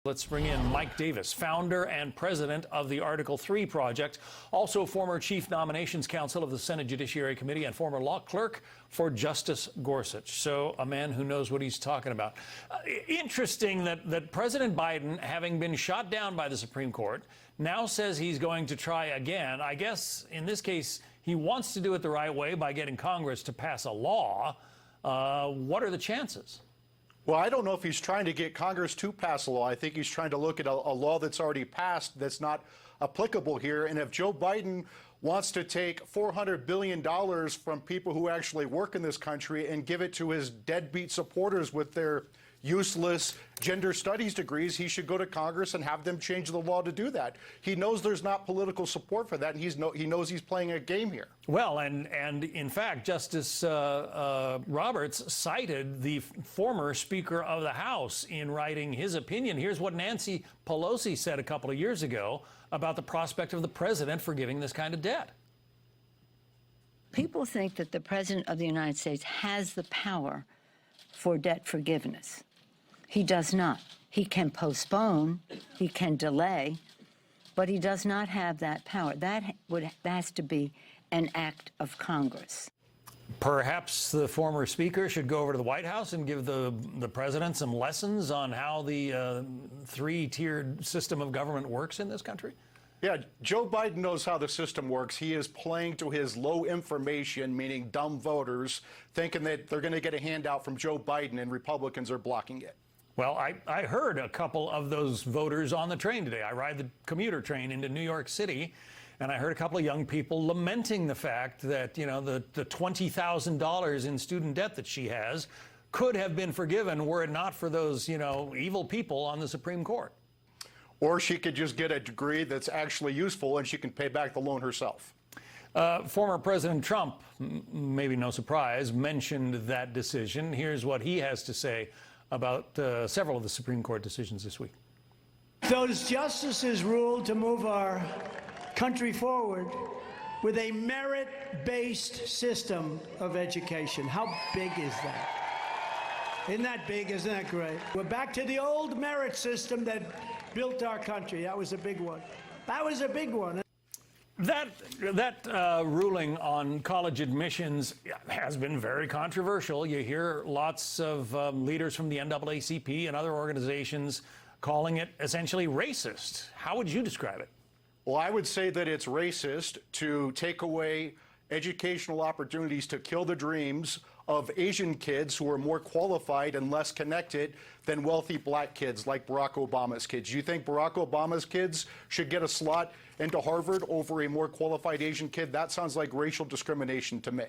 Let's bring in Mike Davis, founder and president of the Article 3 Project, also former chief nominations counsel of the Senate Judiciary Committee and former law clerk for Justice Gorsuch. So a man who knows what he's talking about. Interesting that President Biden, having been shot down by the Supreme Court, now says he's going to try again. I guess in this case, he wants to do it the right way by getting Congress to pass a law. What are the chances? Well, I don't know if he's trying to get Congress to pass a law. I think he's trying to look at a law that's already passed that's not applicable here. And if Joe Biden wants to take $400 billion from people who actually work in this country and give it to his deadbeat supporters with their useless gender studies degrees, he should go to Congress and have them change the law to do that. He knows there's not political support for that, and he knows he's playing a game here. Well, and in fact, Justice Roberts cited the former Speaker of the House in writing his opinion. Here's what Nancy Pelosi said a couple of years ago about the prospect of the president forgiving this kind of debt. People think that the President of the United States has the power for debt forgiveness. He does not. He can postpone, he can delay, but he does not have that power. That has to be an act of Congress. Perhaps the former speaker should go over to the White House and give the president some lessons on how the three-tiered system of government works in this country? Yeah, Joe Biden knows how the system works. He is playing to his low information, meaning dumb voters, thinking that they're going to get a handout from Joe Biden and Republicans are blocking it. Well, I heard a couple of those voters on the train today. I ride the commuter train into New York City, and I heard a couple of young people lamenting the fact that, you know, the $20,000 in student debt that she has could have been forgiven were it not for those, you know, evil people on the Supreme Court. Or she could just get a degree that's actually useful and she can pay back the loan herself. Former President Trump, maybe no surprise, mentioned that decision. Here's what he has to say about several of the Supreme Court decisions this week. Those justices ruled to move our country forward with a merit-based system of education. How big is that? Isn't that big? Isn't that great? We're back to the old merit system that built our country. That was a big one. That was a big one. That ruling on college admissions has been very controversial. You hear lots of leaders from the NAACP and other organizations calling it essentially racist. How would you describe it? Well, I would say that it's racist to take away educational opportunities, to kill the dreams of Asian kids who are more qualified and less connected than wealthy black kids like Barack Obama's kids. You think Barack Obama's kids should get a slot into Harvard over a more qualified Asian kid? That sounds like racial discrimination to me.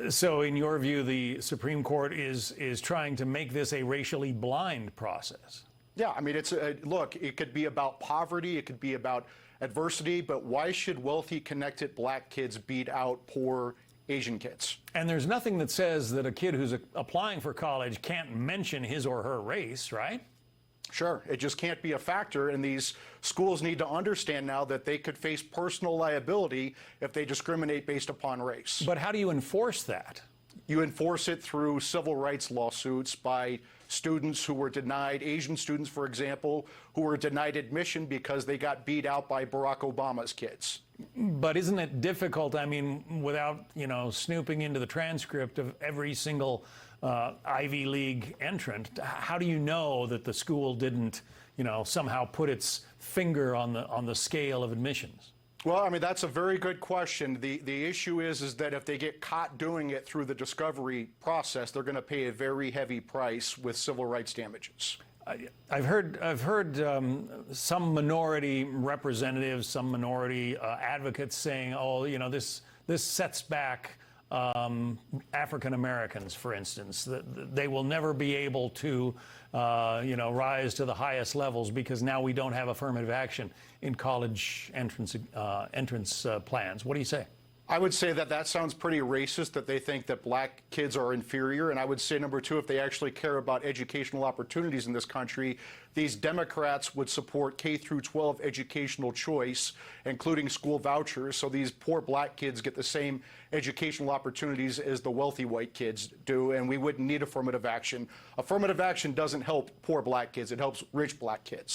So in your view, the Supreme Court is trying to make this a racially blind process? Yeah, I mean, look, it could be about poverty, it could be about adversity, but why should wealthy, connected black kids beat out poor Asian kids? And there's nothing that says that a kid who's applying for college can't mention his or her race, right? Sure, it just can't be a factor, and these schools need to understand now that they could face personal liability if they discriminate based upon race. But how do you enforce that? You enforce it through civil rights lawsuits by students who were denied, Asian students, for example, who were denied admission because they got beat out by Barack Obama's kids. But isn't it difficult, I mean, without, you know, snooping into the transcript of every single Ivy League entrant, how do you know that the school didn't, you know, somehow put its finger on the scale of admissions? Well, I mean, that's a very good question. The issue is that if they get caught doing it through the discovery process, they're going to pay a very heavy price with civil rights damages. I've heard some minority representatives, some minority advocates saying, oh, you know, this sets back African Americans, for instance, that they will never be able to, you know, rise to the highest levels because now we don't have affirmative action in college entrance plans. What do you say? I would say that that sounds pretty racist, that they think that black kids are inferior. And I would say, number two, if they actually care about educational opportunities in this country, these Democrats would support K through 12 educational choice, including school vouchers, so these poor black kids get the same educational opportunities as the wealthy white kids do, and we wouldn't need affirmative action. Affirmative action doesn't help poor black kids, it helps rich black kids.